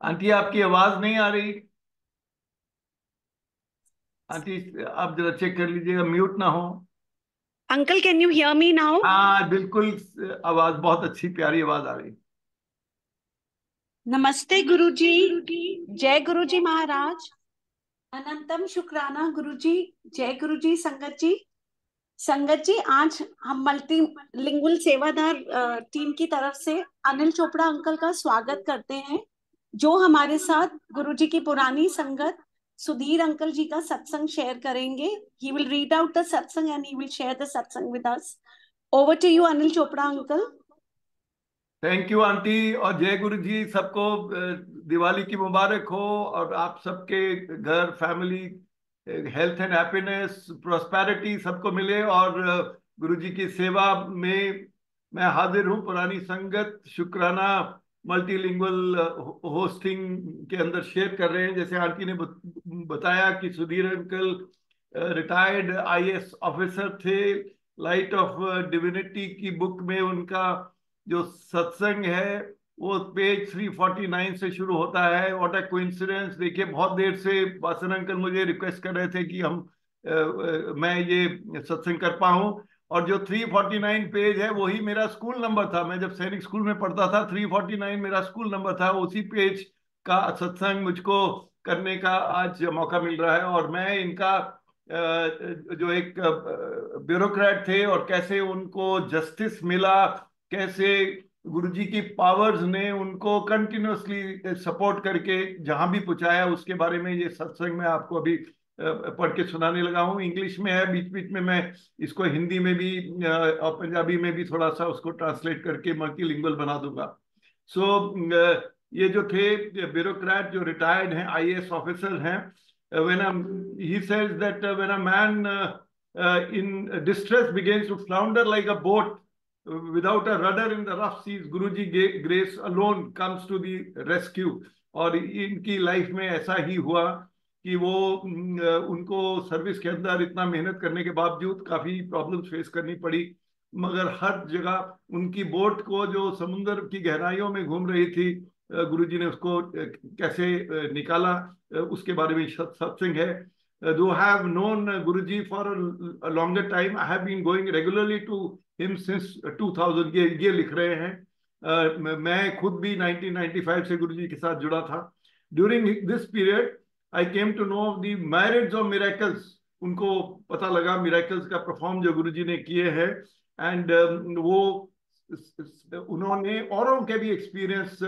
Aunty आपकी आवाज नहीं आ रही। आंटी आप जरा चेक कर लीजिएगा, म्यूट ना हो। Uncle, can you hear me now? हाँ बिल्कुल। आवाज बहुत अच्छी प्यारी आवाज आ रही। नमस्ते गुरुजी। जय गुरुजी महाराज। अनंतम शुक्राना गुरुजी। जय गुरुजी संगत जी। संगत जी, आज हम मल्टी लिंगुअल सेवादार टीम की तरफ से अनिल चोपड़ा अंकल का स्वागत करते हैं, जो हमारे साथ गुरुजी की पुरानी संगत सुधीर अंकल जी का सत्संग शेयर करेंगे। He will read out the satsang and he will share the satsang with us. Over to you Anil Chopra uncle. Thank you auntie, और जय गुरु जी सबको। दिवाली की मुबारक हो, और आप सबके घर, family, health and happiness, prosperity सबको मिले। और गुरु जी की सेवा में मैं हाजिर हूँ। पुरानी संगत शुक्राना मल्टीलिंगुअल होस्टिंग के अंदर शेयर कर रहे हैं। जैसे आंटी ने बताया कि Sudhir uncle retired IAS officer थे। लाइट ऑफ डिविनिटी की बुक में उनका जो सत्संग है वो पेज 349 से शुरू होता है। What a coincidence. देखिए, बहुत देर से वासन अंकल मुझे रिक्वेस्ट कर रहे थे कि मैं ये सत्संग कर पाऊं। और जो 349 पेज है वही मेरा स्कूल नंबर था। मैं जब सैनिक स्कूल में पढ़ता था, 349 मेरा स्कूल नंबर था। उसी पेज का सत्संग मुझको करने का आज मौका मिल रहा है। और मैं इनका जो एक ब्यूरोक्रेट थे, और कैसे उनको जस्टिस मिला, कैसे गुरुजी की पावर्स ने उनको कंटिन्यूअसली सपोर्ट करके जहां भी पहुंचाया, उसके बारे में ये सत्संग में आपको अभी पढ़ के सुनाने लगा हूँ। इंग्लिश में है, बीच बीच में मैं इसको हिंदी में भी और पंजाबी में भी थोड़ा सा उसको ट्रांसलेट करके मल्टीलिंगुअल बना दूंगा। सो ये जो थे ब्यूरोक्रेट जो रिटायर्ड हैं, आईएएस ऑफिसर हैं, when a, he says that when a man in distress begins to flounder like a boat without a rudder in the rough seas, Guruji grace alone comes to the rescue. और इनकी life में ऐसा ही हुआ कि वो उनको service के अंदर इतना मेहनत करने के बावजूद काफी प्रॉब्लम्स फेस करनी पड़ी, मगर हर जगह उनकी बोट को जो समुद्र की गहराइयों में घूम रही थी, गुरुजी ने उसको कैसे निकाला, उसके बारे में सत्संग है। Do have known Guruji for a longer time. I have been going regularly to him since 2000। ये लिख रहे हैं। मैं खुद भी 1995 से गुरुजी के साथ जुड़ा था। During this period, I came to know of the myriads of miracles। उनको पता लगा मिरेकल्स का परफॉर्म जो गुरुजी ने किए हैं। एंड वो उन्होंने औरों के भी एक्सपीरियंस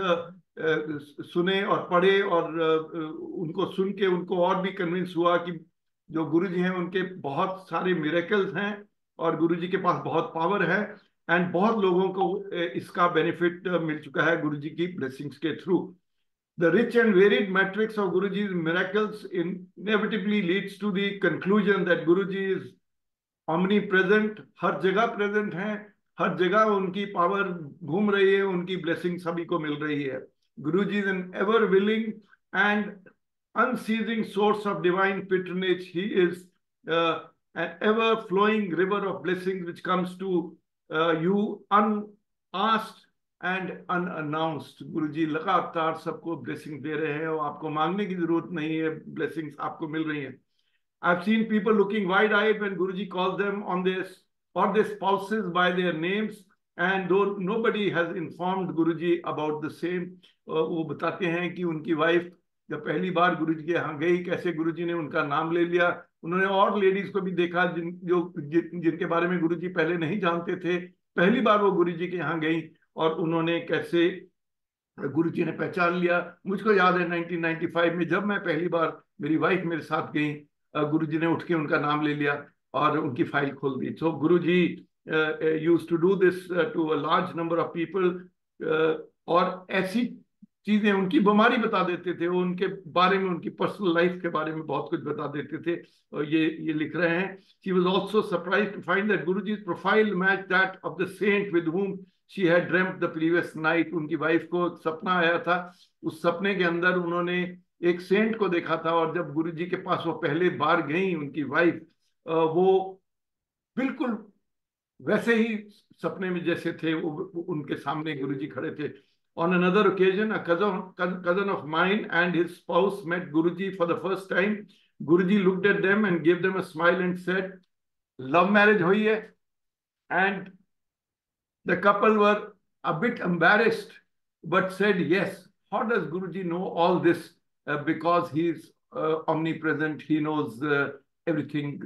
सुने और पढ़े, और उनको सुन के उनको और भी कन्विंस हुआ कि जो गुरुजी हैं उनके बहुत सारे मिरेकल्स हैं, और गुरुजी के पास बहुत पावर है। एंड बहुत लोगों को इसका बेनिफिट मिल चुका है गुरुजी की ब्लेसिंग्स के through. The rich and varied matrix of Guruji's miracles inevitably leads to the conclusion that Guruji is omni present. हर जगह प्रेजेंट हैं, हर जगह उनकी पावर घूम रही है, उनकी ब्लेसिंग सभी को मिल रही है। Guru ji is an ever willing and unceasing source of divine patronage. He is an ever flowing river of blessings which comes to you unasked and unannounced। गुरु जी लगातार सबको ब्लेसिंग दे रहे हैं, और आपको मांगने की जरूरत नहीं है, ब्लेसिंग्स आपको मिल रही हैं। I've seen people looking wide-eyed when Guruji calls them on this or their spouses by their names, and though nobody has informed Guruji about the same। वो बताते हैं कि उनकी वाइफ जब पहली बार गुरुजी के यहाँ गई, कैसे गुरुजी ने उनका नाम ले लिया। उन्होंने और लेडीज को भी देखा जिनके बारे में गुरुजी पहले नहीं जानते थे। पहली बार वो गुरुजी के यहाँ गई, और उन्होंने कैसे गुरुजी ने पहचान लिया। मुझको याद है 1995 में जब मैं पहली बार, मेरी वाइफ मेरे साथ गई, गुरुजी ने उठ के उनका नाम ले लिया और उनकी फाइल खोल दी। So Guruji used to do this to a large number of people. और ऐसी चीजें, उनकी बीमारी बता देते थे, वो उनके बारे में, उनकी पर्सनल लाइफ के बारे में बहुत कुछ बता देते थे। और ये लिख रहे हैं। She was also surprised to find that Guruji's profile match that of the saint with whom she had dreamt the previous night। उनकी वाइफ को एक सपना आया था, उस सपने के अंदर उन्होंने एक सेंट को देखा था, और जब गुरुजी के पास वो पहले बार गई उनकी वाइफ, वो बिल्कुल वैसे ही सपने में जैसे थे, वो उनके सामने गुरुजी खड़े थे। On another occasion, a cousin of mine and his spouse met Guruji for the first time. Guruji looked at them and gave them a smile and said, "Love marriage hui hai?" And the couple were a bit embarrassed, but said yes. How does Guruji know all this? Because he's omnipresent. He knows everything.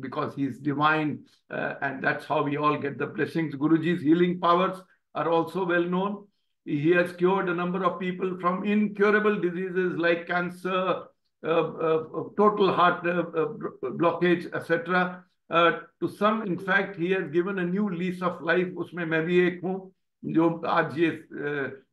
Because he's divine, and that's how we all get the blessings. Guruji's healing powers are also well known. He has cured a number of people from incurable diseases like cancer, total heart blockage, etc. To some, in fact, he has given a new lease of life. उसमें मैं भी एक हूँ जो आज ये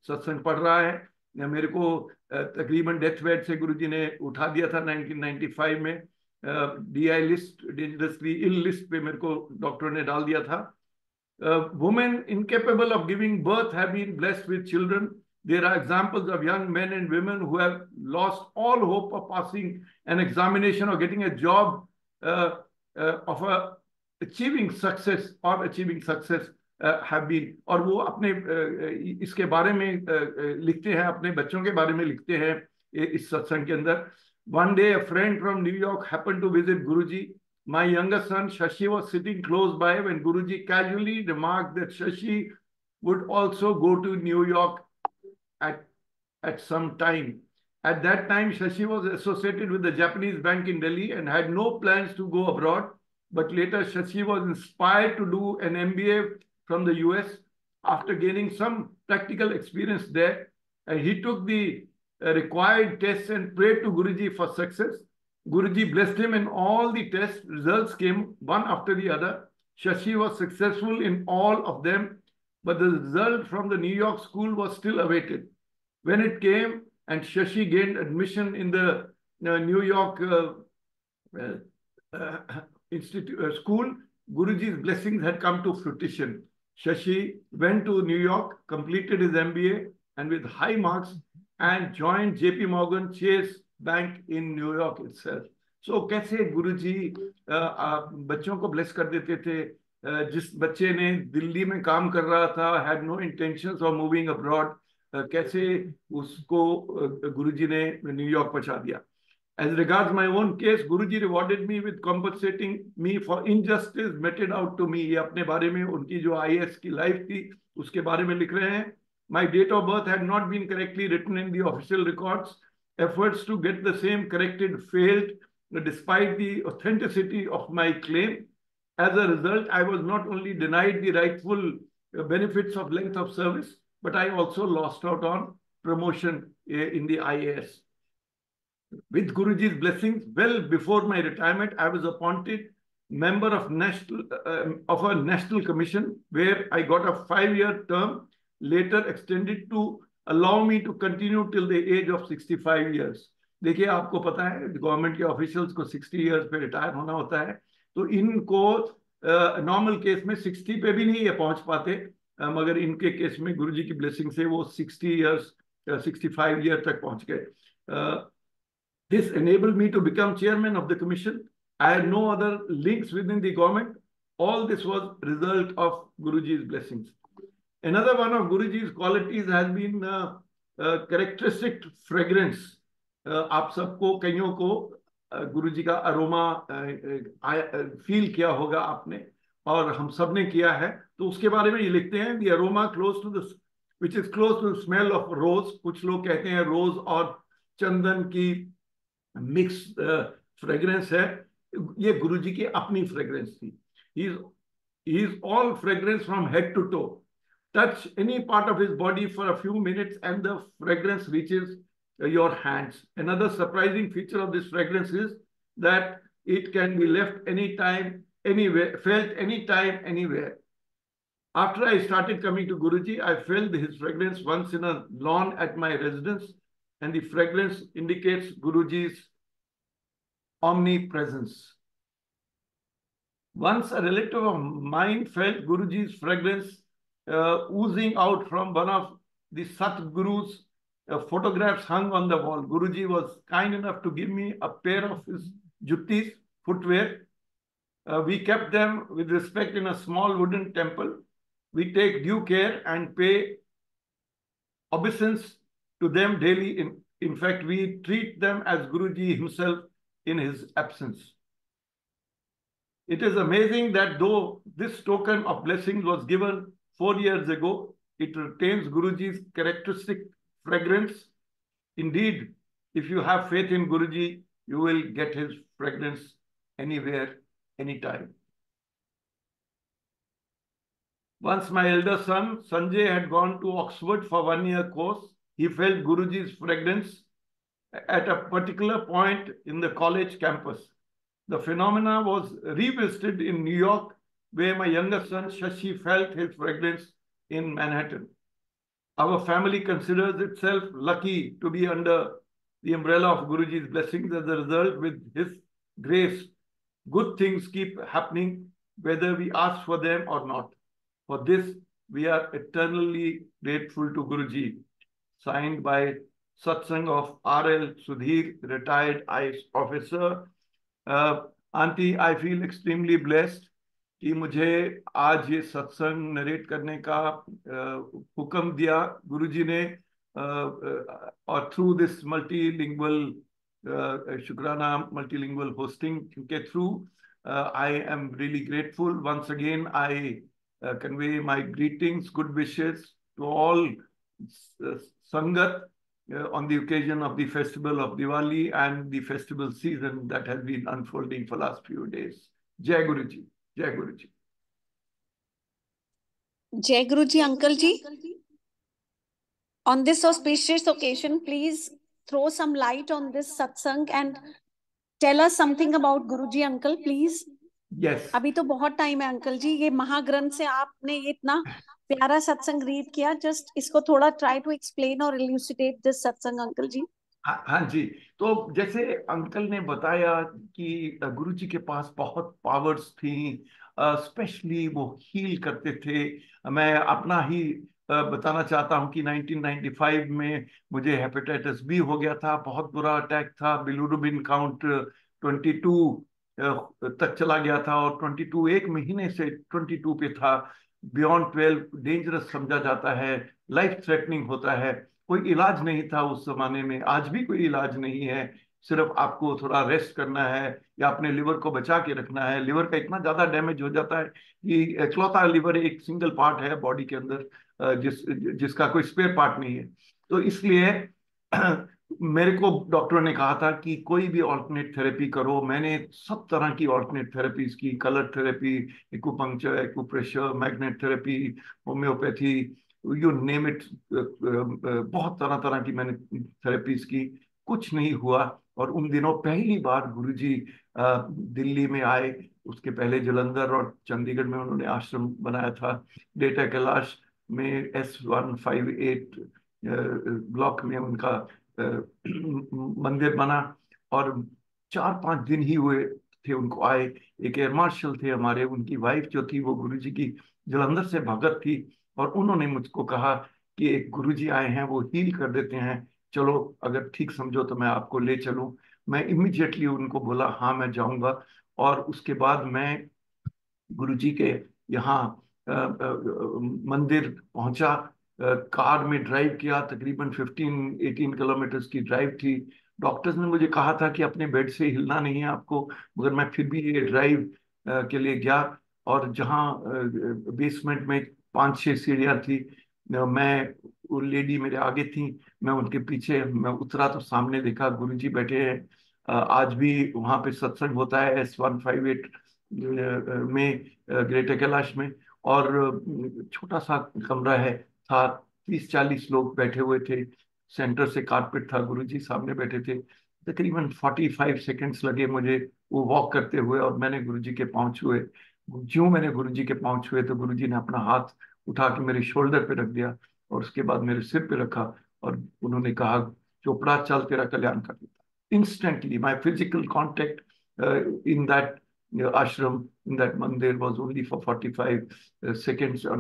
सत्संग पढ़ रहा है। मेरे को तकरीबन डेथ बेड से गुरुजी ने उठा दिया था 1995 में। DI लिस्ट, डेंजरसली इल लिस्ट पे मेरे को डॉक्टर ने डाल दिया था। Women incapable of giving birth have been blessed with children. There are examples of young men and women who have lost all hope of passing an examination or getting a job, of achieving success have been, और वो अपने इसके बारे में लिखते हैं, अपने बच्चों के बारे में लिखते हैं इस सत्संग के अंदर। One day a friend from New York happened to visit Guruji. My younger son Shashi was sitting close by when Guruji casually remarked that Shashi would also go to New York at some time. At that time, Shashi was associated with the Japanese bank in Delhi and had no plans to go abroad. But later, Shashi was inspired to do an MBA from the US. After gaining some practical experience there, he took the required tests and prayed to Guruji for success. Guruji blessed him in all the test results came one after the other. Shashi was successful in all of them, but the result from the New York school was still awaited. When it came and Shashi gained admission in the New York school, Guruji's blessings had come to fruition. Shashi went to New York, completed his MBA and with high marks, and joined JP Morgan Chase Bank in New York itself. So कैसे गुरुजी बच्चों को bless कर देते थे। जिस बच्चे ने दिल्ली में काम कर रहा था, had no intentions of moving abroad, कैसे उसको गुरुजी ने न्यूयॉर्क पहुंचा दिया। As regards my own case, Guruji rewarded me with compensating me for injustice meted out to me. ये अपने बारे में उनकी जो IAS की लाइफ थी उसके बारे में लिख रहे हैं। My date of birth had not been correctly written in the official records. Efforts to get the same corrected failed despite the authenticity of my claim. As a result, I was not only denied the rightful benefits of length of service, but I also lost out on promotion in the IAS. With Guruji's blessings, well before my retirement, I was appointed member of a national commission where I got a 5-year term, later extended to allow me to continue till the age of 65 years. देखिए आपको पता है government के officials को 60 years पे retire होना होता है, तो इनको नॉर्मल केस में 60 पे भी नहीं ये पहुंच पाते, मगर इनके केस में गुरुजी की ब्लेसिंग से वो 60 इयर्स 65 ईयर तक पहुंच गए। This enabled me to become chairman of the commission. I had no other links within the government. All this was result of Guruji's blessings. Another one of Guruji's qualities has been characteristic fragrance. आप सबको कईयों को गुरुजी का aroma feel किया होगा आपने, और हम सब ने किया है, तो उसके बारे में ये लिखते हैं the aroma close to the which is close to the smell of rose. कुछ लोग कहते हैं रोज और चंदन की मिक्स फ्रेग्रेंस है, ये गुरुजी की अपनी फ्रेग्रेंस थी। he is all fragrance from head to toe. Touch any part of his body for a few minutes and the fragrance reaches your hands. Another surprising feature of this fragrance is that it can be left anytime, anywhere, felt anytime, anywhere. After I started coming to Guruji, I felt his fragrance once in a lawn at my residence, and the fragrance indicates Guruji's omnipresence. Once a relative of mine felt Guruji's fragrance oozing out from one of the Satguru's photographs hung on the wall. Guruji was kind enough to give me a pair of his juttis, footwear. We kept them with respect in a small wooden temple. We take due care and pay obeisance to them daily. In fact, we treat them as Guruji himself in his absence. It is amazing that though this token of blessing was given 4 years ago, it retains Guruji's characteristic fragrance. Indeed, if you have faith in Guruji, you will get his fragrance anywhere, anytime. Once my elder son, Sanjay, had gone to Oxford for 1 year course. He felt Guruji's fragrance at a particular point in the college campus. The phenomena was revisited in New York, where my younger son, Shashi, felt his fragrance in Manhattan. Our family considers itself lucky to be under the umbrella of Guruji's blessings. As a result, with his grace, good things keep happening, whether we ask for them or not. For this, we are eternally grateful to Guruji. Signed by Satsang of R.L. Sudhir, retired IAS officer. Auntie, I feel extremely blessed कि मुझे आज ये सत्संग narrate करने का हुक्म दिया गुरुजी ने, और थ्रू दिस मल्टीलिंगुअल शुक्राना मल्टीलिंगुअल होस्टिंग के through I am really grateful. Once again I convey my greetings, good wishes to all Sangat on the occasion of the festival of Diwali and the festival season that has been unfolding for last few days. Jai Guruji. Jai Guruji. Jai Guruji, Uncle Ji. On this auspicious occasion, please throw some light on this satsang and tell us something about Guruji, Uncle, please. Yes. अभी तो बहुत time है uncle जी, ये महाग्रंथ से आपने ये इतना प्यारा सत्संग रीड किया, जस्ट इसको थोड़ा ट्राई टू एक्सप्लेन और इल्यूसिडेट दिस सत्संग अंकल जी. हाँ जी. तो जैसे अंकल ने बताया कि गुरुजी के पास बहुत पावर्स थी, स्पेशली वो हील करते थे. मैं अपना ही बताना चाहता हूँ कि 1995 में मुझे हेपेटाइटिस बी हो गया था, बहुत बुरा अटैक था. बिलिरुबिन काउंट 22 तक चला गया था, और 22 एक महीने से 22 पे था. बियॉन्ड 12 डेंजरस समझा जाता है, लाइफ थ्रेटनिंग होता है. कोई इलाज नहीं था उस जमाने में, आज भी कोई इलाज नहीं है. सिर्फ आपको थोड़ा रेस्ट करना है या अपने लिवर को बचा के रखना है. लिवर का इतना ज्यादा डैमेज हो जाता है कि इकलौता लिवर एक सिंगल पार्ट है बॉडी के अंदर जिसका कोई स्पेयर पार्ट नहीं है. तो इसलिए मेरे को डॉक्टरों ने कहा था कि कोई भी ऑल्टरनेट थेरेपी करो. मैंने सब तरह की ऑल्टरनेट थेरेपीज की, colour therapy, acupuncture, acupressure, magnet therapy, homeopathy, you name it. बहुत तरह तरह की मैंने थेरेपीज की, कुछ नहीं हुआ. और उन दिनों पहली बार गुरुजी दिल्ली में आए. उसके पहले जलंधर और चंडीगढ़ में उन्होंने आश्रम बनाया था. डेटा कैलाश में S158 ब्लॉक में उनका मंदिर बना, और 4-5 दिन ही हुए थे उनको आए. एक एयर मार्शल थे हमारे, उनकी वाइफ जो थी वो गुरुजी की जलंधर से भगत थी, और उन्होंने मुझको कहा कि एक गुरुजी आए हैं, वो हील कर देते हैं, चलो अगर ठीक समझो तो मैं आपको ले चलूं. मैं इमीडिएटली उनको बोला हाँ मैं जाऊंगा. और उसके बाद मैं गुरुजी के यहाँ मंदिर पहुंचा. कार में ड्राइव किया, तकरीबन 15-18 किलोमीटर की ड्राइव थी. डॉक्टर्स ने मुझे कहा था कि अपने बेड से हिलना नहीं है आपको, मगर मैं फिर भी ये ड्राइव के लिए गया. और जहाँ बेसमेंट में 5-6 सीढ़ियाँ थी, मैं, वो लेडी मेरे आगे थी, मैं उनके पीछे, मैं उतरा तो सामने देखा गुरुजी बैठे हैं. आज भी वहाँ पे सत्संग होता है S158 में, ग्रेटर कैलाश में. और छोटा सा कमरा है, था 30-40 लोग बैठे हुए थे. सेंटर से कारपेट था, गुरुजी सामने बैठे थे. तकरीबन 45 सेकेंड्स लगे मुझे वो वॉक करते हुए, और मैंने गुरुजी के पाँव छुए. ज्यों मैंने गुरुजी के पाँव छुए तो गुरुजी ने अपना हाथ उठा के मेरे शोल्डर पे रख दिया, और उसके बाद मेरे सिर पे रखा, और उन्होंने कहा चोपड़ा चल तेरा कल्याण कर देता. Instantly, my physical contact in that ashram, in that mandir was only for 45 seconds, और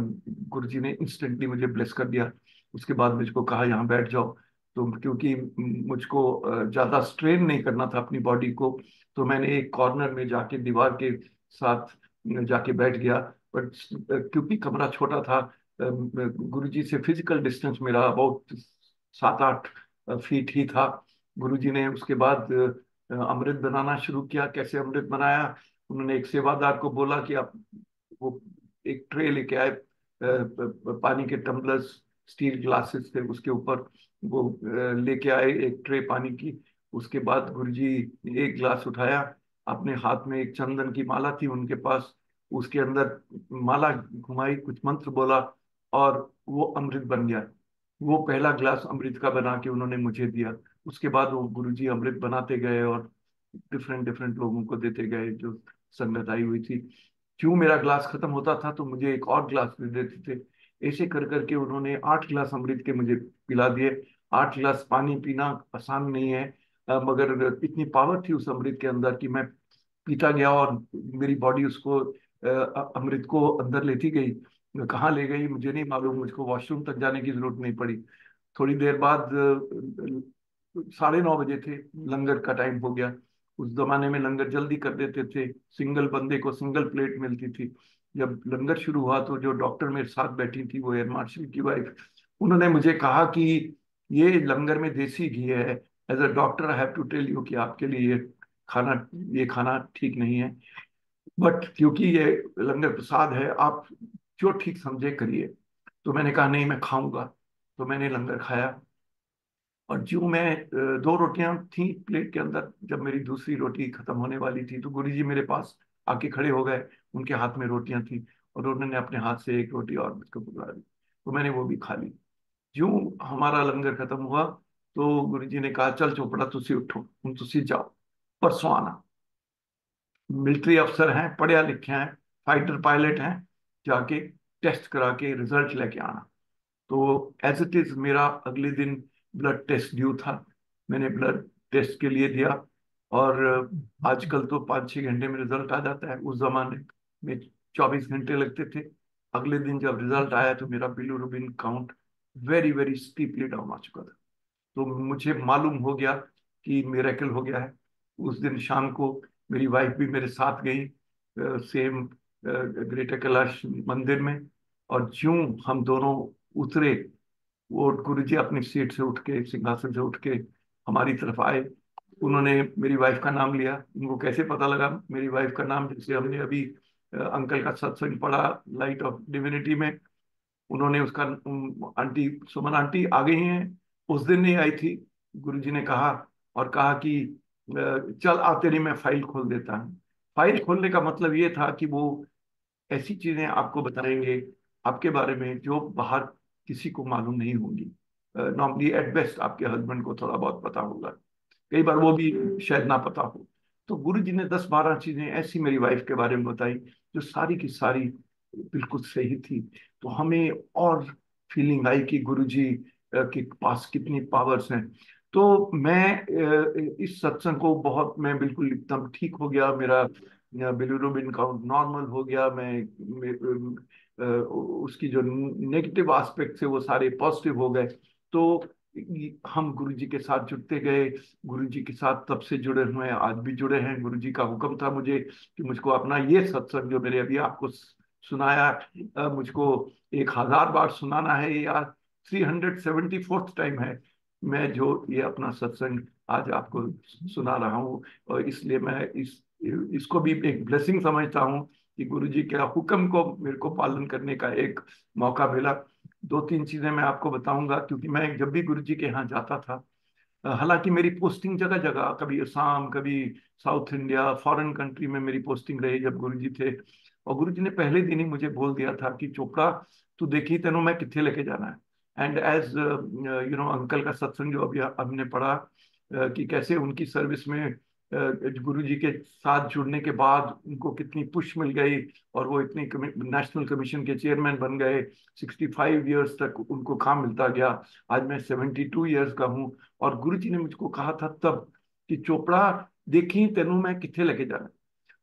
गुरुजी ने instantly मुझे bless कर दिया. उसके बाद मुझको कहा यहाँ बैठ जाओ. तो क्योंकि मुझको ज़्यादा स्ट्रेन नहीं करना था अपनी बॉडी को, तो मैंने एक कॉर्नर में जाके दीवार के साथ जाके बैठ गया. बट क्योंकि कमरा छोटा था, गुरु जी से फिजिकल डिस्टेंस मेरा अबाउट 7-8 फीट ही था। गुरु जी ने उसके बाद अमृत बनाना शुरू किया। कैसे अमृत बनाया, उन्होंने एक सेवादार को बोला कि आप वो एक ट्रे लेके आए, पानी के टम्बलर्स, स्टील ग्लासेस थे उसके ऊपर, वो लेके आए एक ट्रे पानी की। उसके बाद गुरुजी एक ग्लास उठाया, अपने हाथ में एक चंदन की माला थी उनके पास, उसके अंदर माला घुमाई, कुछ मंत्र बोला, और वो अमृत बन गया। वो पहला ग्लास अमृत का बना के उन्होंने मुझे दिया। उसके बाद वो गुरुजी अमृत बनाते गए और डिफरेंट डिफरेंट लोगों को देते गए जो संगत आई हुई थी। क्यों मेरा ग्लास खत्म होता था तो मुझे एक और ग्लास दे देते थे। ऐसे कर करके उन्होंने 8 ग्लास अमृत के मुझे पिला दिए। 8 ग्लास पानी पीना आसान नहीं है, मगर इतनी पावर थी उस अमृत के अंदर कि मैं पीता गया और मेरी बॉडी उसको अमृत को अंदर लेती गई। कहाँ ले गई मुझे नहीं मालूम, मुझको वॉशरूम तक जाने की जरूरत नहीं पड़ी। थोड़ी देर बाद 9:30 बजे थे, लंगर का टाइम हो गया। उस जमाने में लंगर जल्दी कर देते थे, सिंगल बंदे को सिंगल प्लेट मिलती थी। जब लंगर शुरू हुआ तो जो डॉक्टर मेरे साथ बैठी थी, वो एयर मार्शल की वाइफ, उन्होंने मुझे कहा कि ये लंगर में देसी घी है, as a doctor I have to tell you कि आपके लिए खाना ये खाना ठीक नहीं है, बट क्योंकि ये लंगर प्रसाद है, आप जो ठीक समझे करिए। तो मैंने कहा नहीं, मैं खाऊंगा। तो मैंने लंगर खाया, और जो मैं 2 रोटियां थी प्लेट के अंदर, जब मेरी दूसरी रोटी खत्म होने वाली थी तो गुरुजी मेरे पास आके खड़े हो गए। उनके हाथ में रोटियां थी, और उन्होंने अपने हाथ से एक रोटी और मुझको पकड़ा दी, तो मैंने वो भी खा ली। जो हमारा लंगर खत्म हुआ तो गुरुजी ने कहा, चल चोपड़ा तुसी उठो, तुम तुसी जाओ, परसों आना। मिलिट्री अफसर हैं, पढ़े लिखे हैं, फाइटर पायलट हैं, जाके टेस्ट करा के रिजल्ट लेके आना। तो एज इट इज मेरा अगले दिन ब्लड टेस्ट ड्यू था। मैंने ब्लड टेस्ट के लिए दिया, और आजकल तो 5-6 घंटे में रिजल्ट आ जाता है, उस जमाने में 24 घंटे लगते थे। अगले दिन जब रिजल्ट आया तो मेरा bilirubin count very very steeply down आ चुका था। तो मुझे मालूम हो गया कि मिरेकल हो गया है। उस दिन शाम को मेरी वाइफ भी मेरे साथ गई सेम ग्रेटर कैलाश मंदिर में। और ज्यों हम दोनों उतरे, वो गुरुजी अपनी सीट से उठ के, सिंहासन से उठ के हमारी तरफ आए। उन्होंने मेरी वाइफ का नाम लिया। उनको कैसे पता लगा मेरी वाइफ का नाम, जैसे हमने अभी अंकल का सत्संग पढ़ा लाइट ऑफ डिविनिटी में, उन्होंने उसका आंटी सुमन आंटी आ गई हैं, उस दिन नहीं आई थी। गुरुजी ने कहा, और कहा कि चल आ तेरी मैं फाइल खोल देता हूँ। फाइल खोलने का मतलब ये था कि वो ऐसी चीजें आपको बताएंगे आपके बारे में जो बाहर किसी को मालूम नहीं होंगी। नॉर्मली एट बेस्ट आपके हस्बैंड को थोड़ा बहुत पता होगा, कई बार वो भी शायद ना पता हो। तो गुरु जी ने 10-12 चीजें ऐसी मेरी वाइफ के बारे में बताई जो सारी की सारी बिल्कुल सही थी। तो हमें और फीलिंग आई कि गुरु जी के पास कितनी पावर्स हैं। तो मैं इस सत्संग को बहुत, मैं बिल्कुल एकदम ठीक हो गया, मेरा बिलीरुबिन काउंट नॉर्मल हो गया। उसकी जो नेगेटिव एस्पेक्ट थे वो सारे पॉजिटिव हो गए। तो हम गुरुजी के साथ जुड़ते गए, गुरुजी के साथ तब से जुड़े हुए हैं, आज भी जुड़े हैं। गुरुजी का हुक्म था मुझे कि मुझको अपना ये सत्संग जो मैंने अभी आपको सुनाया, मुझको 1000 बार सुनाना है, या 374th टाइम है मैं जो ये अपना सत्संग आज आपको सुना रहा हूँ। और इसलिए मैं इसको भी एक ब्लेसिंग समझता हूँ कि गुरुजी के हुक्म को मेरे को पालन करने का एक मौका मिला। 2-3 चीजें मैं आपको बताऊंगा, क्योंकि मैं जब भी गुरुजी के यहाँ जाता था, हालांकि मेरी पोस्टिंग जगह जगह, कभी असम, कभी साउथ इंडिया, फॉरेन कंट्री में मेरी पोस्टिंग रही जब गुरुजी थे। और गुरुजी ने पहले दिन ही मुझे बोल दिया था कि चोपड़ा तू देखी तेनों मैं कितने लेके जाना है। एंड एज अंकल का सत्संग जो अभी हमने पढ़ा, कि कैसे उनकी सर्विस में गुरुजी के साथ जुड़ने के बाद उनको कितनी पुश मिल गई, और वो इतनी नेशनल कमीशन के चेयरमैन बन गए। 65 ईयर्स तक उनको काम मिलता गया। आज मैं 72 ईयर्स का हूँ। और गुरु जी ने मुझको कहा था तब कि चोपड़ा देखी तेनों मैं किथे लेके जाना।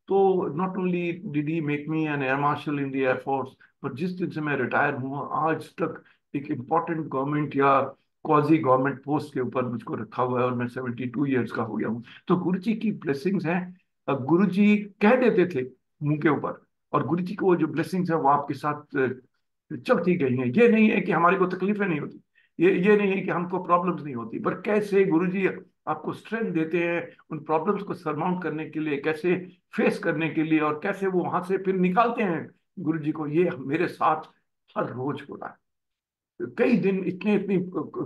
तो not only did he make me an air marshal in the air force, पर जिस दिन से मैं रिटायर हुआ आज तक एक इम्पोर्टेंट गवर्नमेंट या क्वाजी गवर्नमेंट पोस्ट के ऊपर मुझको रखा हुआ है, और मैं 72 ईयर्स का हो गया हूँ। तो गुरु जी की ब्लेसिंग्स हैं। गुरु जी कह देते थे मुंह के ऊपर, और गुरु जी को वो जो ब्लेसिंग्स है वो आपके साथ चलती गई हैं। ये नहीं है कि हमारे को तकलीफें नहीं होती, ये नहीं है कि हमको प्रॉब्लम्स नहीं होती, पर कैसे गुरुजी आपको स्ट्रेंथ देते हैं उन प्रॉब्लम्स को सरमाउंट करने के लिए, कैसे फेस करने के लिए, और कैसे वो वहां से फिर निकालते हैं गुरुजी को। ये मेरे साथ हर रोज हो रहा है। कई दिन इतने इतनी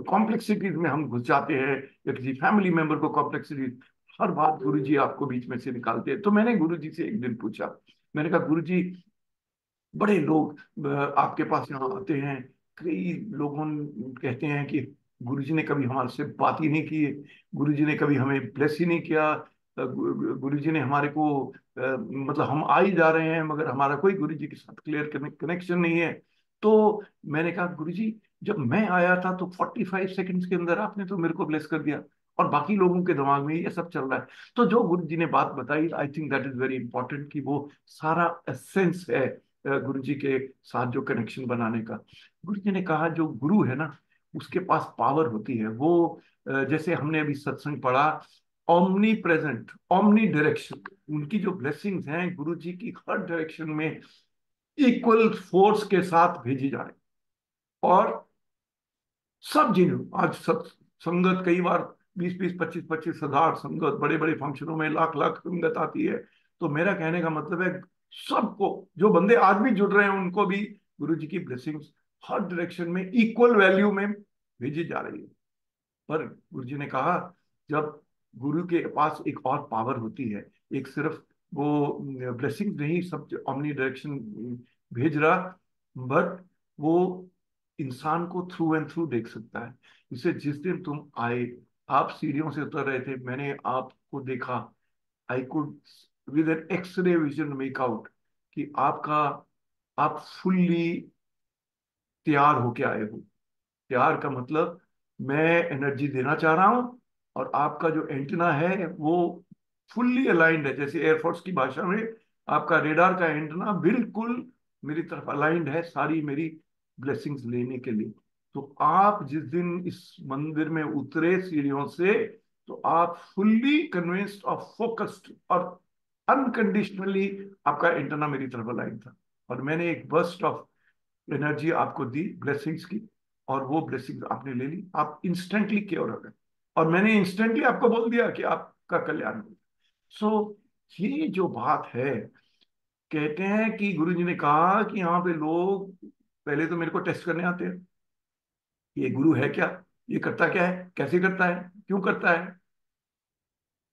कॉम्प्लेक्सिटीज में हम घुस जाते हैं, या किसी फैमिली मेंबर को कॉम्प्लेक्सिटीज, हर बात गुरुजी आपको बीच में से निकालते हैं। तो मैंने गुरुजी से एक दिन पूछा, मैंने कहा गुरुजी, बड़े लोग आपके पास यहाँ आते हैं, कई लोगों कहते हैं कि गुरुजी ने कभी हमारे से बात ही नहीं की, गुरुजी ने कभी हमें ब्लेस ही नहीं किया, गुरुजी ने हमारे को मतलब हम आ ही जा रहे हैं मगर हमारा कोई गुरुजी के साथ क्लियर कनेक्शन नहीं है। तो मैंने कहा गुरुजी, जब मैं आया था तो 45 सेकंड्स के अंदर आपने तो मेरे को ब्लेस कर दिया, और बाकी लोगों के दिमाग में ये सब चल रहा है। तो जो गुरुजी ने बात बताई, I think that is very important, कि वो सारा एसेंस है गुरु जी के साथ जो कनेक्शन बनाने का। गुरु जी ने कहा जो गुरु है ना, उसके पास पावर होती है। वो जैसे हमने अभी सत्संग पढ़ा, ओमनी प्रेजेंट, ओमनी डायरेक्शन, उनकी जो ब्लेसिंग्स हैं गुरु जी की हर डायरेक्शन में इक्वल फोर्स के साथ भेजी जा रही। और सब जिन्हों आज सब संगत कई बार 20-20 25-25 हजार संगत, बड़े बड़े फंक्शनों में लाख लाख संगत आती है। तो मेरा कहने का मतलब है, सबको, जो बंदे आज भी जुड़ रहे हैं उनको भी गुरु जी की ब्लेसिंग्स हर डायरेक्शन में इक्वल वैल्यू में भेजी जा रही है। पर गुरु जी ने कहा, जब गुरु के पास एक और पावर होती है, एक सिर्फ वो ब्लेसिंग नहीं, सब ओमनी डायरेक्शन भेज रहा, बट वो इंसान को थ्रू एंड थ्रू देख सकता है। इसे जिस दिन तुम आए, आप सीढ़ियों से उतर रहे थे, मैंने आपको देखा, I could with an x-ray vision make out कि आपका, आप फुल्ली तैयार होके आए हो। प्यार का मतलब, मैं एनर्जी देना चाह रहा हूं, और आपका जो एंटीना है वो फुल्ली अलाइंड है, जैसे एयरफोर्स की भाषा में आपका रेडार का एंटीना बिल्कुल मेरी तरफ अलाइंड है, सारी मेरी ब्लेसिंग्स लेने के लिए। तो आप जिस दिन इस मंदिर में उतरे सीढ़ियों से, तो आप फुल्ली कन्विंस्ड और फोकस्ड और अनकंडीशनली आपका एंटीना मेरी तरफ अलाइन था, और मैंने एक बर्स्ट ऑफ एनर्जी आपको दी ब्लेसिंग्स की, और वो ब्लेसिंग्स आपने ले ली, आप इंस्टेंटली क्योर हो गए, और मैंने इंस्टेंटली आपको बोल दिया कि आपका कल्याण हो। सो ये जो बात है, कहते हैं कि गुरुजी ने कहा कि यहाँ पे लोग पहले तो मेरे को टेस्ट करने आते हैं, ये गुरु है क्या, ये करता क्या है, कैसे करता है, क्यों करता है।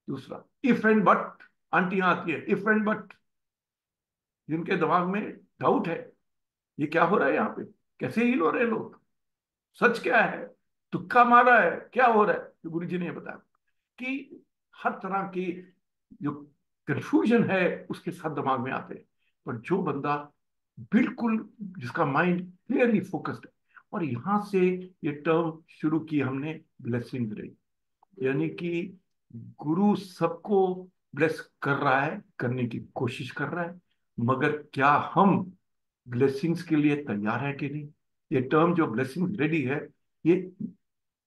दूसरा, इफ एंड बट, आंटियां आती है, इफ एंड बट, जिनके दिमाग में डाउट है, ये क्या हो रहा है यहाँ पे, कैसे हील हो रहे हैं लोग, सच क्या है, तुक्का मारा है, क्या हो रहा है। तो गुरु जी ने बताया कि हर तरह की जो कंफ्यूजन है उसके साथ दिमाग में आते हैं, पर जो बंदा बिल्कुल, जिसका माइंड क्लियरली फोकस्ड है। और यहां से ये टर्म शुरू की हमने, ब्लेसिंग रही, यानी कि गुरु सबको ब्लेस कर रहा है, करने की कोशिश कर रहा है, मगर क्या हम ब्लेसिंग्स के लिए तैयार है कि नहीं। ये टर्म जो ब्लेसिंग रेडी है, ये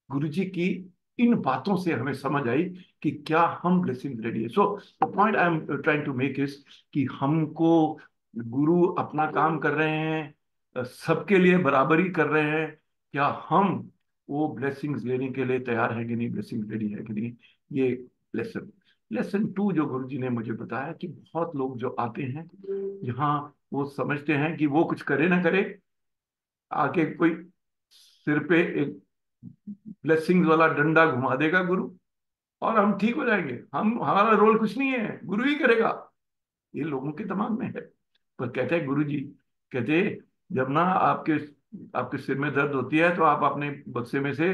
गुरुजी की इन बातों से हमें समझ आई कि क्या हम ब्लेसिंग रेडी है। So the point I am trying to make is कि हमको गुरु अपना काम कर रहे हैं, सबके लिए बराबरी कर रहे हैं, क्या हम वो ब्लेसिंग्स लेने के लिए तैयार है कि नहीं, ब्लेसिंग रेडी है कि नहीं। ये लेसन लेसन टू जो गुरुजी ने मुझे बताया, कि बहुत लोग जो आते हैं यहाँ, वो समझते हैं कि वो कुछ करे ना करे, आके कोई सिर पे एक ब्लेसिंग्स वाला डंडा घुमा देगा गुरु, और हम ठीक हो जाएंगे, हम, हमारा रोल कुछ नहीं है, गुरु ही करेगा। ये लोगों के दिमाग में है। पर कहते हैं गुरु जी, कहते, जब ना आपके आपके सिर में दर्द होती है तो आप अपने बक्से में से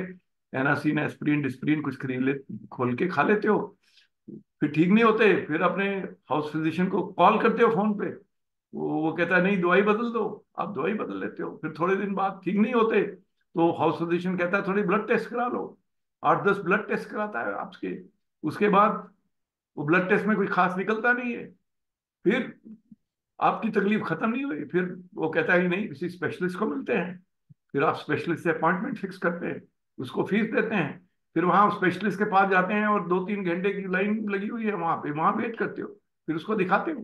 एनासिन, एस्प्रिन, डिस्प्रिन कुछ खरीद ले, खोल के खा लेते हो, फिर ठीक नहीं होते, फिर अपने हाउस फिजिशियन को कॉल करते हो फोन पे, वो कहता है नहीं दवाई बदल दो, आप दवाई बदल लेते हो, फिर थोड़े दिन बाद ठीक नहीं होते, तो हाउस फिजिशियन कहता है थोड़ी ब्लड टेस्ट करा लो, 8-10 ब्लड टेस्ट कराता है आपके, उसके बाद वो ब्लड टेस्ट में कोई खास निकलता नहीं है, फिर आपकी तकलीफ खत्म नहीं हुई, फिर वो कहता है कि नहीं किसी स्पेशलिस्ट को मिलते हैं, फिर आप स्पेशलिस्ट से अपॉइंटमेंट फिक्स करते हैं, उसको फीस देते हैं, फिर वहां स्पेशलिस्ट के पास जाते हैं और 2-3 घंटे की लाइन लगी हुई है वहां पे, वहां वेट करते हो, फिर उसको दिखाते हो,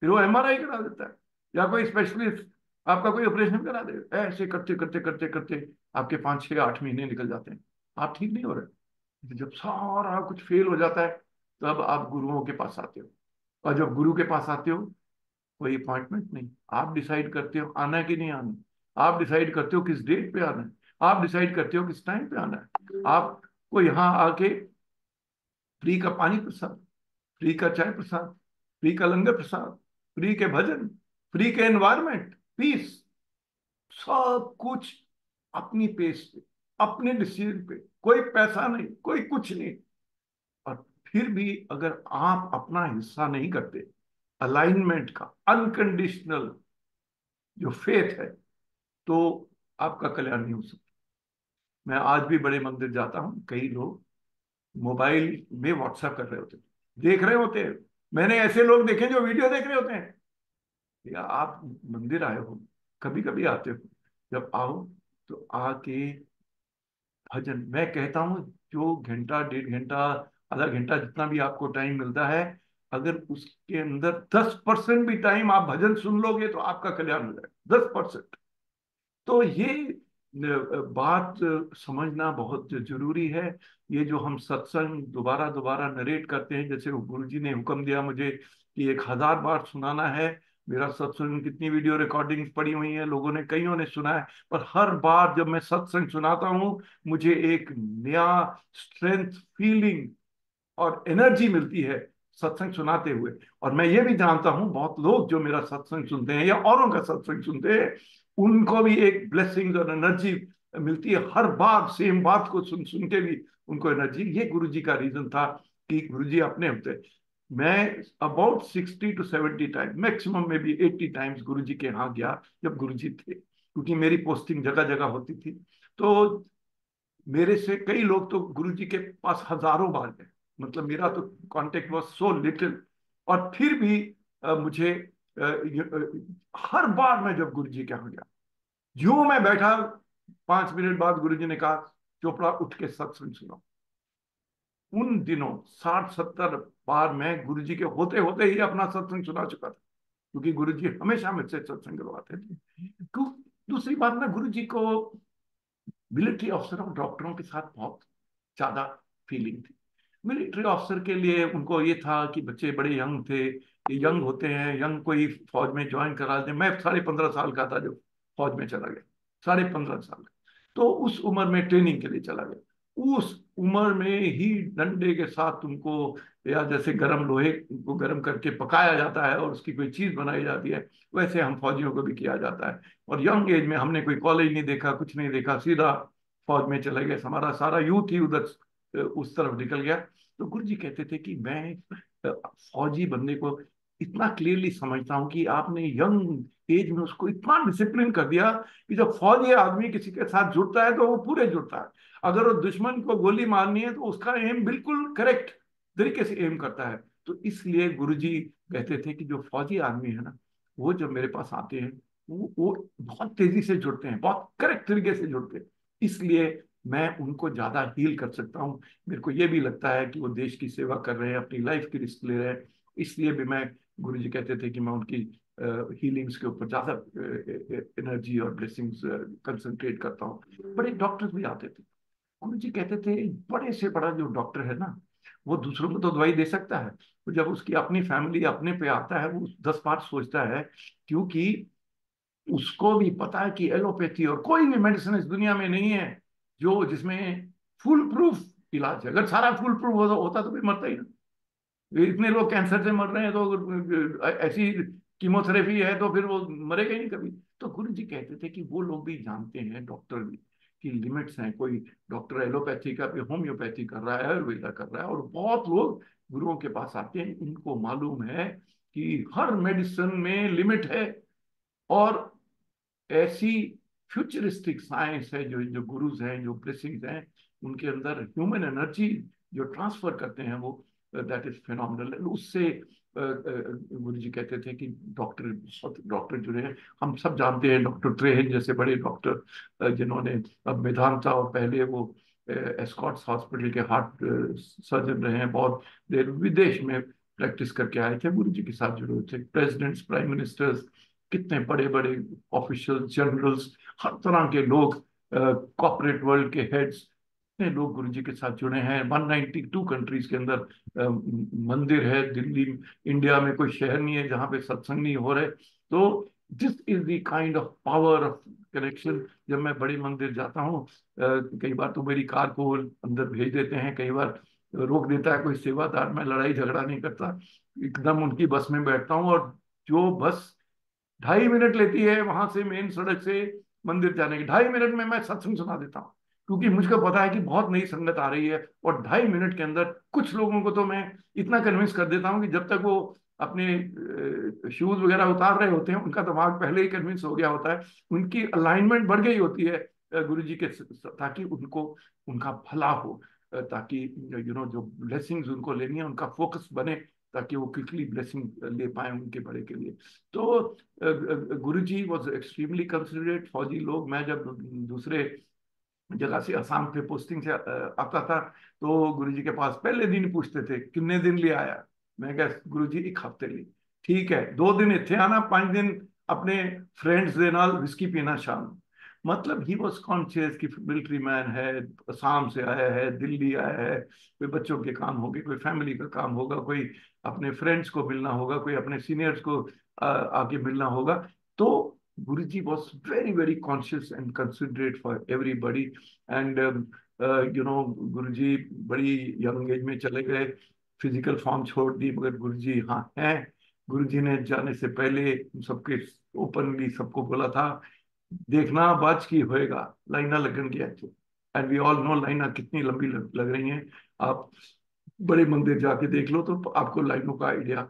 फिर वो एमआरआई करा देता है, या कोई स्पेशलिस्ट आपका कोई ऑपरेशन करा दे, ऐसे करते करते करते करते आपके 5 6 8 महीने निकल जाते हैं, आप ठीक नहीं हो रहे। जब सारा कुछ फेल हो जाता है तब आप गुरुओं के पास आते हो, और जब गुरु के पास आते हो कोई अपॉइंटमेंट नहीं, आप डिसाइड करते हो आना है कि नहीं आना, आप डिसाइड करते हो किस डेट पे आना है, आप डिसाइड करते हो किस टाइम पे आना है। आपको यहाँ आके फ्री का पानी प्रसाद, फ्री का चाय प्रसाद, फ्री का लंगर प्रसाद, फ्री के भजन, फ्री के एनवायरमेंट, पीस, सब कुछ अपनी पेस पे, अपने डिसीजन पे, कोई पैसा नहीं, कोई कुछ नहीं। और फिर भी अगर आप अपना हिस्सा नहीं करते, अलाइनमेंट का अनकंडीशनल जो फेथ है, तो आपका कल्याण नहीं हो सकता। मैं आज भी बड़े मंदिर जाता हूँ, कई लोग मोबाइल में व्हाट्सएप कर रहे होते हैं, देख रहे होते हैं। मैंने ऐसे लोग देखे जो वीडियो देख रहे होते हैं। या आप मंदिर आए हो, कभी कभी आते हो, जब आओ तो आके भजन, मैं कहता हूँ जो घंटा 1.5 घंटा आधा घंटा जितना भी आपको टाइम मिलता है, अगर उसके अंदर 10% भी टाइम आप भजन सुन लोगे तो आपका कल्याण हो जाएगा, 10%। तो ये बात समझना बहुत जरूरी है। ये जो हम सत्संग दोबारा दोबारा नरेट करते हैं, जैसे गुरु जी ने हुक्म दिया मुझे कि 1000 बार सुनाना है। मेरा सत्संग कितनी वीडियो रिकॉर्डिंग्स पड़ी हुई है, लोगों ने कईयों ने सुना है, पर हर बार जब मैं सत्संग सुनाता हूँ मुझे एक नया स्ट्रेंथ फीलिंग और एनर्जी मिलती है सत्संग सुनाते हुए। और मैं ये भी जानता हूं बहुत लोग जो मेरा सत्संग सुनते हैं या औरों का सत्संग सुनते हैं, उनको भी एक ब्लेसिंग और एनर्जी मिलती है हर बार, सेम बात को सुन सुन के भी उनको एनर्जी। ये गुरुजी का रीजन था कि गुरुजी अपने होते। मैं अबाउट 60 to 70 टाइम, मैक्सिमम में भी 80 टाइम्स गुरुजी के यहाँ गया जब गुरुजी थे, क्योंकि मेरी पोस्टिंग जगह जगह होती थी। तो मेरे से कई लोग तो गुरुजी के पास हजारों बार गए, मतलब मेरा तो कांटेक्ट वाज सो लिटिल। और फिर भी मुझे हर बार मैं जब गुरुजी के यहाँ गया, यूं मैं बैठा, 5 मिनट बाद गुरुजी ने कहा चोपड़ा उठ के सत्संग सुनो। उन दिनों 60 70 बार मैं गुरुजी के होते होते ही अपना सत्संग सुना चुका था, क्योंकि गुरुजी हमेशा मुझसे सत्संग करवाते थे। दूसरी बात ना, गुरुजी को मिलिट्री अफसरों और डॉक्टरों के साथ बहुत ज्यादा फीलिंग थी। मिलिट्री ऑफिसर के लिए उनको ये था कि बच्चे बड़े यंग थे, ये यंग होते हैं, यंग कोई फौज में ज्वाइन करा दे। मैं 15.5 साल का था जब फौज में चला गया, 15.5 साल का। तो उस उम्र में ट्रेनिंग के लिए चला गया। उस उम्र में ही डंडे के साथ तुमको, या जैसे गर्म लोहे को गर्म करके पकाया जाता है और उसकी कोई चीज बनाई जाती है, वैसे हम फौजियों को भी किया जाता है। और यंग एज में हमने कोई कॉलेज नहीं देखा, कुछ नहीं देखा, सीधा फौज में चले गए। हमारा सारा यूथ ही उधर उस तरफ निकल गया। तो गुरु जी कहते थे कि मैं फौजी बंदे को इतना क्लियरली समझता हूँ कि आपने यंग एज में उसको इतना डिसिप्लिन कर दिया कि जब फौजी आदमी किसी के साथ जुड़ता है तो वो पूरे जुड़ता है। अगर वो दुश्मन को गोली मारनी है तो उसका एम बिल्कुल करेक्ट तरीके से एम करता है। तो इसलिए गुरुजी कहते थे कि जो फौजी आदमी है ना, वो जब मेरे पास आते हैं वो बहुत तेजी से जुड़ते हैं, बहुत करेक्ट तरीके से जुड़ते हैं। इसलिए मैं उनको ज्यादा हील कर सकता हूँ। मेरे को ये भी लगता है कि वो देश की सेवा कर रहे हैं, अपनी लाइफ की रिस्क ले रहे हैं। इसलिए भी मैं, गुरुजी कहते थे कि मैं उनकी हीलिंग्स के ऊपर ज्यादा एनर्जी और ब्लेसिंग्स कंसंट्रेट करता हूँ। बड़े डॉक्टर्स भी आते थे। गुरु जी कहते थे बड़े से बड़ा जो डॉक्टर है ना, वो दूसरों को तो दवाई दे सकता है, तो जब उसकी अपनी फैमिली अपने पे आता है वो 10 बार सोचता है, क्योंकि उसको भी पता है कि एलोपैथी और कोई भी मेडिसिन इस दुनिया में नहीं है जो जिसमें फुल प्रूफ इलाज है। अगर सारा फुल प्रूफ होता तो फिर मरता ही ना। इतने लोग कैंसर से मर रहे हैं, तो ऐसी कीमोथेरेपी है तो फिर वो मरेगा ही नहीं कभी। तो गुरु जी कहते थे कि वो लोग भी जानते हैं, डॉक्टर भी, कि लिमिट्स हैं। कोई डॉक्टर एलोपैथी का भी होम्योपैथी कर रहा है, आयुर्वेदा कर रहा है, और बहुत लोग गुरुओं के पास आते हैं, उनको मालूम है कि हर मेडिसिन में लिमिट है। और ऐसी फ्यूचरिस्टिक साइंस है जो जो गुरुज हैं, जो ब्लेसिंग्स हैं, उनके अंदर ह्यूमन एनर्जी जो ट्रांसफर करते हैं वो दैट इज फिनोमिनल। उससे गुरु जी कहते थे कि डॉक्टर, बहुत डॉक्टर जुड़े हैं। हम सब जानते हैं डॉक्टर त्रेहन जैसे बड़े डॉक्टर, जिन्होंने अब मेदांता और पहले वो एस्कॉट्स हॉस्पिटल के हार्ट सर्जन रहे हैं, बहुत देर विदेश में प्रैक्टिस करके आए थे, गुरु जी के साथ जुड़े हुए थे। प्रेसिडेंट्स, प्राइम मिनिस्टर्स, कितने बड़े बड़े ऑफिशियल, जनरल्स, हर तरह के लोग, कॉर्पोरेट वर्ल्ड के हेड्स, इतने लोग गुरुजी के साथ जुड़े हैं। 192 कंट्रीज के अंदर मंदिर है। दिल्ली, इंडिया में कोई शहर नहीं है जहाँ पे सत्संग नहीं हो रहे। तो this is the kind of power of connection. जब मैं बड़े मंदिर जाता हूँ, कई बार तो मेरी कार को अंदर भेज देते हैं, कई बार रोक देता है कोई सेवादार। मैं लड़ाई झगड़ा नहीं करता, एकदम उनकी बस में बैठता हूँ, और जो बस 2.5 मिनट लेती है वहां से, मेन सड़क से मंदिर जाने की, 2.5 मिनट में मैं सत्संग सुना देता हूँ। क्योंकि मुझको पता है कि बहुत नई संगत आ रही है, और 2.5 मिनट के अंदर कुछ लोगों को तो मैं इतना कन्विंस कर देता हूँ कि जब तक वो अपने शूज वगैरह उतार रहे होते हैं, उनका दिमाग पहले ही कन्विंस हो गया होता है, उनकी अलाइनमेंट बढ़ गई होती है गुरु जी के, ताकि उनको उनका भला हो, ताकि जो ब्लेसिंग्स उनको लेनी है उनका फोकस बने, ताकि वो क्विकली ब्लेसिंग ले पाए उनके बड़े के लिए। तो गुरुजी वॉज एक्सट्रीमली कंसिडरेट। फौजी लोग, मैं जब दूसरे जगह से, असम पे पोस्टिंग से आता था, तो गुरुजी के पास पहले दिन पूछते थे कितने दिन ले आया। मैं कहा गुरुजी 1 हफ्ते लिए। ठीक है, 2 दिन इतने आना, 5 दिन अपने फ्रेंड्स दे नाल विस्की पीना शाम। मतलब ही वॉज कॉन्शियस कि मिलिट्री मैन है, असम से आया है, दिल्ली आया है, कोई बच्चों के काम होंगे, कोई फैमिली का काम होगा, कोई अपने फ्रेंड्स को मिलना होगा, कोई अपने सीनियर्स को आके मिलना होगा। तो Guruji was very, very conscious and considerate for everybody. And Guruji बड़ी यंग एज में चले गए, फिजिकल फॉर्म छोड़ दी, मगर गुरुजी हाँ हैं। गुरुजी ने जाने से पहले सबके ओपनली सबको बोला था, देखना बाज की होएगा, लाइना लगन गया तो। एंड वी ऑल नो लाइना कितनी लंबी लग रही हैं। आप बड़े मंदिर जाके देख लो तो आपको लाइनों का आइडिया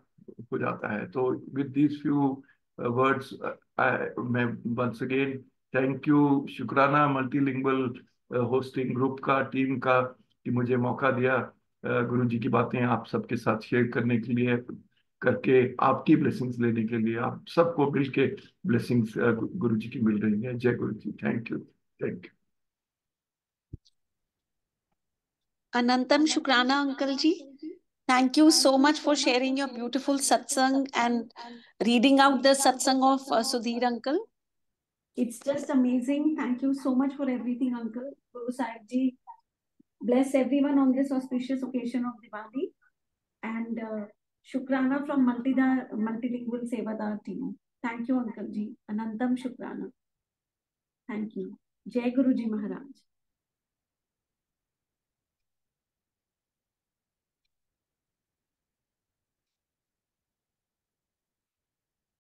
हो जाता है। तो विद दीज फ्यू वर्ड्स, मैं वंस अगेन थैंक यू, शुक्राना मल्टीलिंगुअल होस्टिंग ग्रुप का, टीम का, कि मुझे मौका दिया गुरु जी की बातें आप सबके साथ शेयर करने के लिए, करके आपकी ब्लेसिंग्स लेने के लिए। आप सबको मिल के ब्लेसिंग्स गुरु जी की मिल रही है। Jai Guru ji. Thank you, thank you. Anantam Shukrana, Uncle Ji. Thank you so much for sharing your beautiful satsang and reading out the satsang of Sudhir Uncle. It's just amazing. Thank you so much for everything, Uncle. Guru Sahib Ji bless everyone on this auspicious occasion of Diwali. And Shukrana from Multilingual Sevadar team. Thank you, Uncle Ji. Anantam Shukrana. Thank you. Jai Guru Ji Maharaj.